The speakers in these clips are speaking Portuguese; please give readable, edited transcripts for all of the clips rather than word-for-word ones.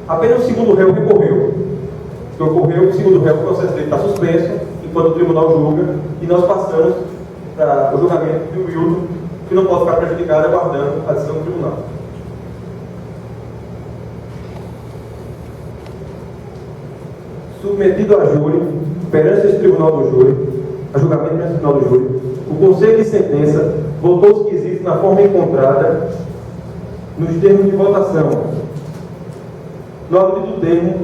Apenas o segundo réu recorreu. O que ocorreu, o segundo réu, o processo dele está suspenso, enquanto o tribunal julga, e nós passamos para o julgamento de Wilton, que não pode ficar prejudicado aguardando a decisão do tribunal. Submetido a júri, perante esse tribunal do júri, a julgamento perante o tribunal do júri, o Conselho de Sentença votou os quesitos na forma encontrada nos termos de votação. No âmbito do termo,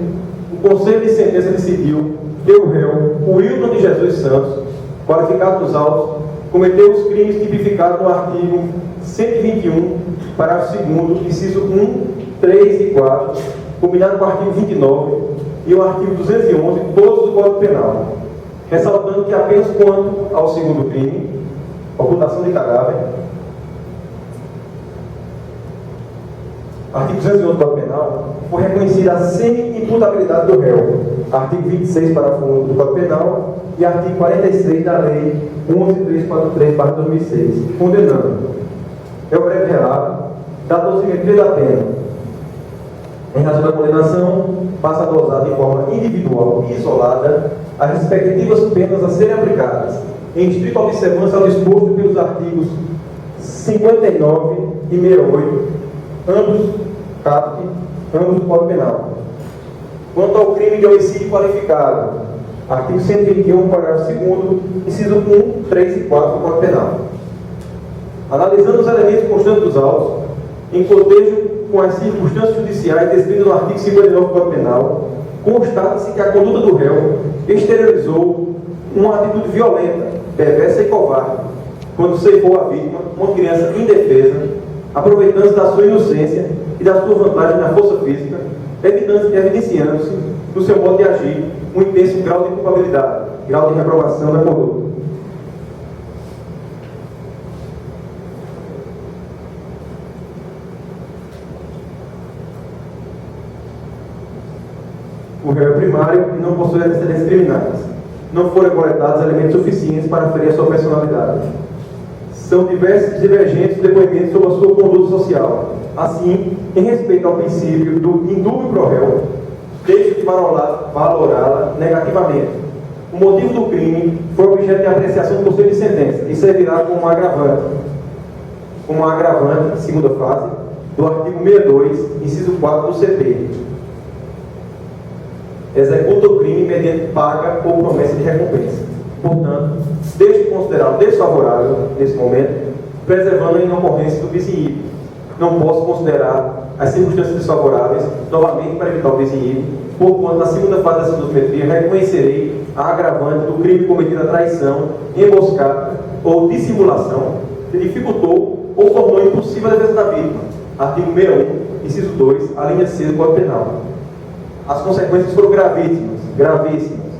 o Conselho de Sentença decidiu que o réu, Wilton de Jesus Santos, qualificado nos autos, cometeu os crimes tipificados no artigo 121, parágrafo 2º, inciso 1, 3 e 4, combinado com o artigo 29 e o artigo 211, todos do Código Penal, ressaltando que apenas quanto ao segundo crime, ocultação de cadáver, artigo 211 do Código Penal, foi reconhecida a semi-imputabilidade do réu, artigo 26, parágrafo 1 do Código Penal e artigo 46 da Lei 11.343/2006, condenando. É o breve relato da dosimetria da pena. Em razão da condenação, passa a dosar de forma individual e isolada as respectivas penas a serem aplicadas, em estrita observância ao disposto pelos artigos 59 e 68, ambos do Código Penal. Quanto ao crime de homicídio qualificado, artigo 121, parágrafo 2º, inciso 1, 3 e 4 do Código Penal. Analisando os elementos constantes dos autos, em cotejo com as circunstâncias judiciais descritas no artigo 59 do Código Penal, constata-se que a conduta do réu exteriorizou uma atitude violenta, perversa e covarde, quando ceifou a vítima, uma criança indefesa, aproveitando-se da sua inocência e da sua vantagem na força física, evidenciando-se, no seu modo de agir, um intenso grau de culpabilidade, grau de reprovação da conduta. O réu é primário e não possui antecedentes criminais. Não foram coletados elementos suficientes para aferir a sua personalidade. São divergentes depoimentos sobre a sua conduta social. Assim, em respeito ao princípio do indúbio pro réu, deixo de valorá-la negativamente. O motivo do crime foi objeto de apreciação do Conselho de Sentença e servirá como agravante, segunda fase, do artigo 62, inciso 4 do CP. Executa o crime mediante paga ou promessa de recompensa. Portanto, deixo de considerá-lo desfavorável, nesse momento, preservando a inocorrência do bis in idem. Não posso considerar as circunstâncias desfavoráveis, novamente para evitar o bis in idem, porquanto, na segunda fase dessa dosimetria, reconhecerei a agravante do crime cometido a traição, emboscada ou dissimulação, que dificultou ou tornou impossível a defesa da vítima. Artigo 61, inciso 2, a linha C do Código Penal. As consequências foram gravíssimas,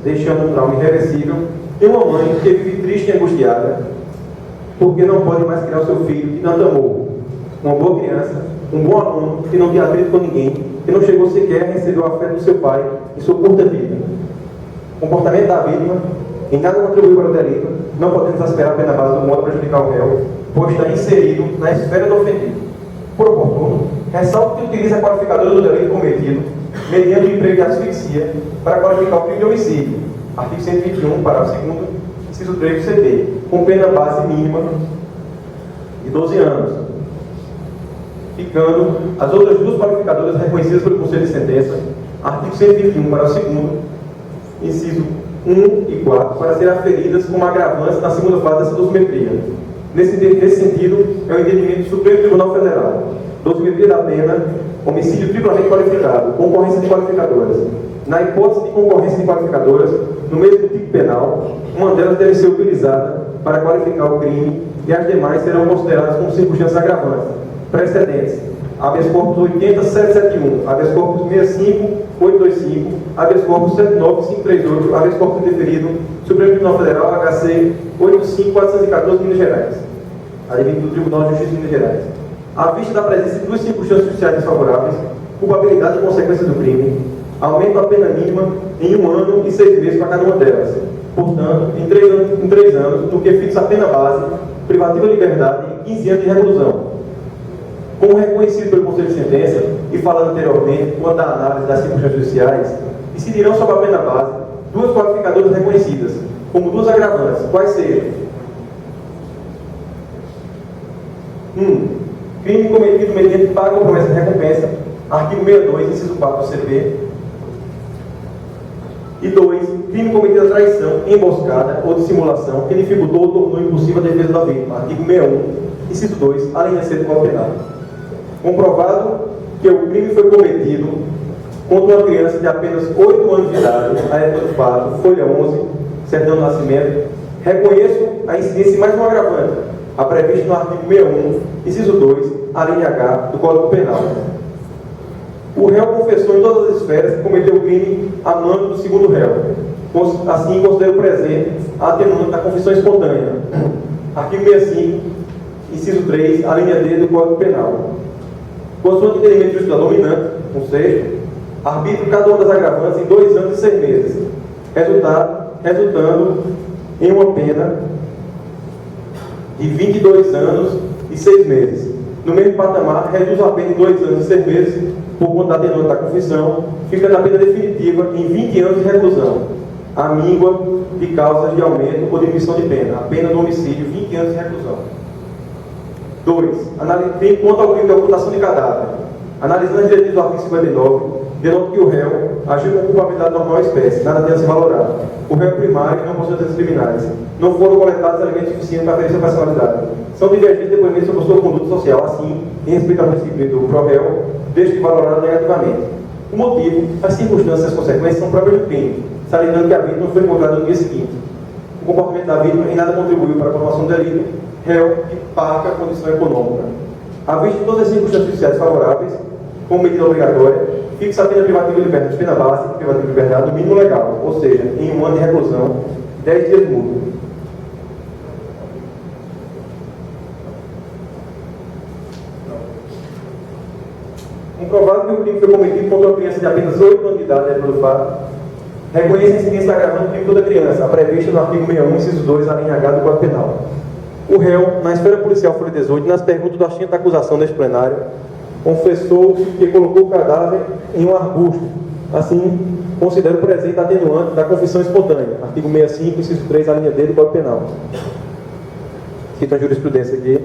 deixando um trauma irreversível em uma mãe que vive triste e angustiada, porque não pode mais criar o seu filho que tanto amou. Uma boa criança, um bom aluno, que não tinha atrito com ninguém, que não chegou sequer a receber o afeto do seu pai em sua curta vida. O comportamento da vítima em nada contribuiu para o delito, não podemos esperar a pena base do modo prejudicar o réu, pois está inserido na esfera do ofendido. Por oportuno, ressalto que utiliza a qualificadora do delito cometido mediante o emprego de asfixia para qualificar o crime de homicídio, artigo 121, parágrafo 2º, inciso 3 do CP, com pena base mínima de 12 anos, ficando as outras duas qualificadoras reconhecidas pelo Conselho de Sentença, artigo 121, parágrafo 2º, inciso 1 e 4, para serem aferidas como agravantes na segunda fase dessa dosimetria. Nesse sentido, é o entendimento do Supremo Tribunal Federal. Dosimetria da pena, homicídio triplamente qualificado, concorrência de qualificadoras. Na hipótese de concorrência de qualificadoras, no mesmo tipo penal, uma delas deve ser utilizada para qualificar o crime e as demais serão consideradas como circunstâncias agravantes. Precedentes: habeas corpus 80.771, habeas corpus 65.825, habeas corpus 79.538, habeas corpus indeferido, Supremo Tribunal Federal, HC 85.414, Minas Gerais. Advindo do Tribunal de Justiça de Minas Gerais. À vista da presença de duas circunstâncias judiciais desfavoráveis, culpabilidade e consequências do crime, aumento a pena mínima em 1 ano e 6 meses para cada uma delas. Portanto, em 3 anos, no que fixa a pena base, privativa de liberdade e 15 anos de reclusão. Como reconhecido pelo Conselho de Sentença, e falando anteriormente, quanto à análise das circunstâncias judiciais, incidirão sobre a pena base duas qualificadoras reconhecidas, como duas agravantes, quais sejam: 1. Crime cometido mediante pago ou promessa de recompensa, artigo 62, inciso 4 do CP. E 2. Crime cometido a traição, emboscada ou dissimulação que dificultou ou tornou impossível a defesa da vítima, artigo 61, inciso 2, a linha C do Código Penal. Comprovado que o crime foi cometido contra uma criança de apenas 8 anos de idade, à época do fato, folha 11, certidão de nascimento, reconheço a incidência de mais um agravante, a prevista no artigo 61, inciso 2, a linha H do Código Penal. O réu confessou em todas as esferas que cometeu o crime a mando do segundo réu. Assim, considero presente a atenuante da confissão espontânea. Artigo 65, inciso 3, a linha D do Código Penal. Consoante o entendimento justo da dominante, um sexto, arbítrio cada uma das agravantes em 2 anos e 6 meses, resultando em uma pena de 22 anos e 6 meses. No mesmo patamar, reduz a pena em 2 anos e 6 meses, por conta da atenuante da confissão, ficando a pena definitiva em 20 anos de reclusão, a míngua de causas de aumento ou diminuição de pena, a pena do homicídio, 20 anos de reclusão. 2. Quanto ao crime de ocultação de cadáver, analisando as diretrizes do artigo 59, denota que o réu agiu com culpabilidade normal à espécie, nada tem a se valorar. O réu primário não possui antecedentes criminais. Não foram coletados elementos suficientes para aferir sua personalidade. São divergentes depoimentos sobre sua conduta social, assim, em respeito ao princípio do pró-réu, desde que valorado negativamente. O motivo, as circunstâncias e as consequências são próprias do crime, salientando que a vítima não foi encontrada no dia seguinte. O comportamento da vítima em nada contribuiu para a formação do delito, réu que paga a condição econômica. À vista de todas as circunstâncias judiciais favoráveis, como medida obrigatória, fixa a pena privativa de liberdade, pena base, privativa de liberdade, do mínimo legal, ou seja, em 1 ano de reclusão, 10 dias de multa. Comprovado que o crime foi cometido contra uma criança de apenas 8 anos de idade, na época do fato, reconhece a incidência agravante do crime contra a criança, a prevista no artigo 61, inciso 2, a linha H do Código Penal. O réu, na esfera policial folha 18, nas perguntas do assistente da acusação neste plenário, confessou que colocou o cadáver em um arbusto. Assim, considero presente a atenuante da confissão espontânea, artigo 65, inciso 3, a linha D do Código Penal. Cito a jurisprudência aqui.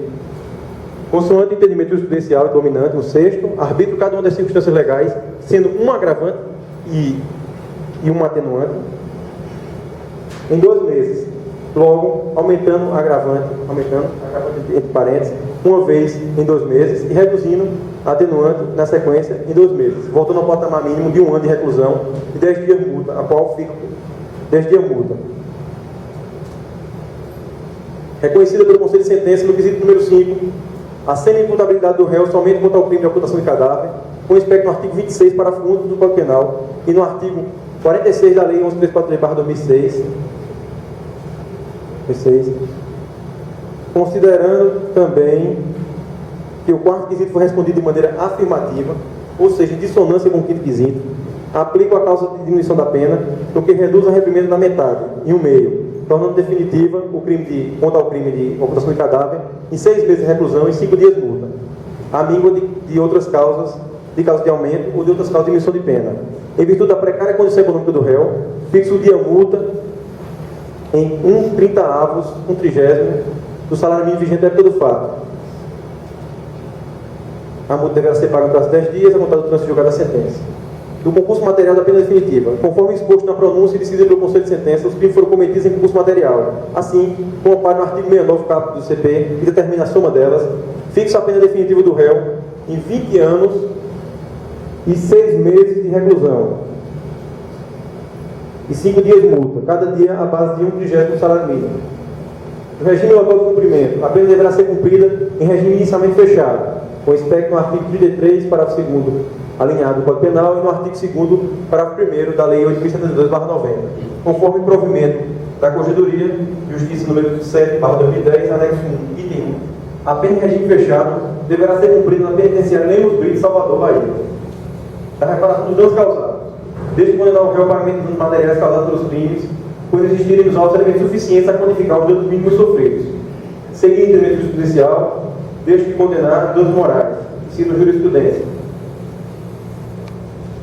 Consoante o entendimento jurisprudencial e dominante, no sexto, arbítrio cada uma das circunstâncias legais, sendo um agravante e um atenuante, em 2 meses. Logo, aumentando agravante entre parênteses, uma vez em 2 meses, e reduzindo a atenuante na sequência em 2 meses, voltando ao patamar mínimo de 1 ano de reclusão e 10 dias de multa, a qual fica 10 dias de multa. Reconhecida pelo Conselho de Sentença no quesito número 5, a semi-imputabilidade do réu somente quanto ao crime de ocultação de cadáver, com respeito no artigo 26, parágrafo único do Código Penal, e no artigo 46 da Lei 11.343/2006, considerando também que o quarto quesito foi respondido de maneira afirmativa, ou seja, em dissonância com o quinto quesito, aplica a causa de diminuição da pena, o que reduz a reprimenda da metade, em 1/2, tornando definitiva o crime quanto ao crime de ocultação de cadáver, em 6 meses de reclusão e 5 dias de multa, a míngua de outras causas, de causa de aumento ou de outras causas de diminuição de pena. Em virtude da precária condição econômica do réu, fixa o dia multa em 1/30, 1/30 do salário mínimo vigente da época do fato. A multa deverá ser paga no prazo de 10 dias, a contar do trânsito julgado da sentença. Do concurso material da pena definitiva. Conforme exposto na pronúncia e decidida pelo Conselho de Sentença, os crimes foram cometidos em concurso material. Assim, como ocorre no artigo 69, caput do CP, que determina a soma delas, fixa a pena definitiva do réu em 20 anos e 6 meses de reclusão e 5 dias de multa, cada dia à base de 1/30 do salário mínimo. No regime local de cumprimento, a pena deverá ser cumprida em regime inicialmente fechado, com respecto no artigo 33, parágrafo 2º, alinhado do Código Penal, e no artigo 2º, parágrafo 1º da Lei 8.072/90, conforme provimento da Corregedoria, Justiça número 7/2010, anexo 1, item 1. A pena em regime fechado deverá ser cumprida na penitenciária Lemos Brito, Salvador, Bahia. A reparação dos danos causados, desde que condenar o réu ao pagamento dos materiais causados pelos crimes, por existirem nos autos elementos suficientes a quantificar os danos mínimos sofridos. Seguir o entendimento judicial, desde que condenar danos morais. sido jurisprudência.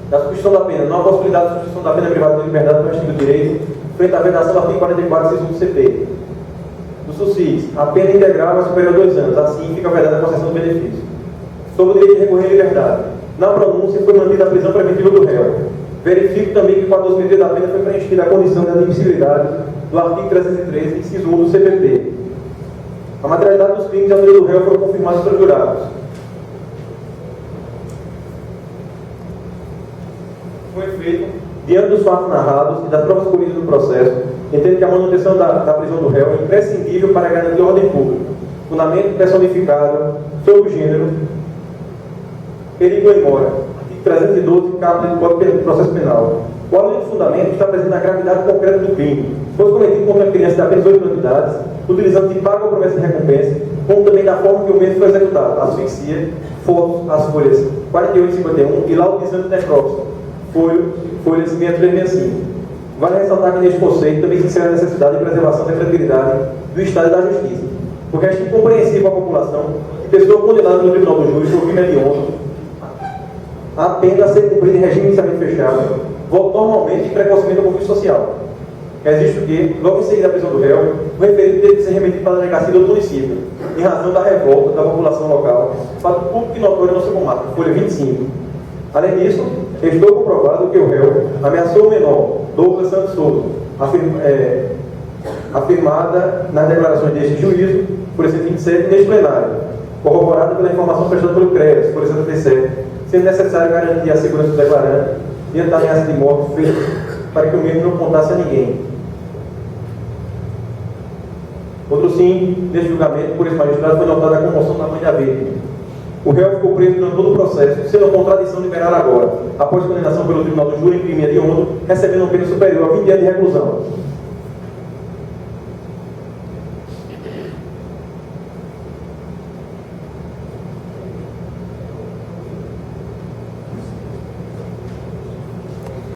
Da substituição da pena, não há possibilidade de substituição da pena privada de liberdade pelo artigo do direito, frente à vedação do artigo 44, inciso 1 do CP. Do SUSIS, a pena integral é superior a 2 anos, assim fica vedada a concessão do benefício. Sobre o direito de recorrer à liberdade, na pronúncia foi mantida a prisão preventiva do réu. Verifico também que com a dosimetria da pena foi preenchida a condição de admissibilidade do artigo 313, inciso 1 do CPP. A materialidade dos crimes e a autoria do réu foram confirmados pelos jurados. Com efeito, diante dos fatos narrados e das provas colhidas no processo, entendo que a manutenção da prisão do réu é imprescindível para garantir a ordem pública, fundamento personificado sobre o gênero, perigo em mora, artigo 312, caput do Código do Processo Penal. O argumento de fundamento está presente na gravidade concreta do crime, foi cometido contra a criança de apenas 8 anos de idade, utilizando de paga ou promessa de recompensa, como também da forma que o mesmo foi executado, asfixia, fotos, as folhas 48 e 51 e laudo de exame de necrópsia, folhas 63 e 65. Vale ressaltar que neste conceito também se insere a necessidade de preservação da credibilidade do Estado e da Justiça, porque é incompreensível à população que pessoa condenada no Tribunal do Júri por crime hediondo, a pena a ser cumprida em regime de iniciamento fechado, volta normalmente de precocemente ao conflito social. Existe o que, logo em seguida da prisão do réu, o referido teve que ser remetido para a delegacia do município, em razão da revolta da população local, fato público e notório no seu comarca, folha 25. Além disso, estou comprovado que o réu ameaçou o menor, Douglas Santos Souza, afirmada nas declarações deste juízo, folha 127, neste plenário, corroborada pela informação prestada pelo CREAS, folha 77, sendo necessário garantir a segurança do declarante diante da ameaça de morte feita para que o mesmo não contasse a ninguém. Outro sim, neste julgamento, por esse magistrado, foi notada a comoção da mãe da vítima. O réu ficou preso durante todo o processo, sendo a contradição liberada agora, após condenação pelo Tribunal do Júri em crime hediondo, recebendo uma pena superior a 20 anos de reclusão.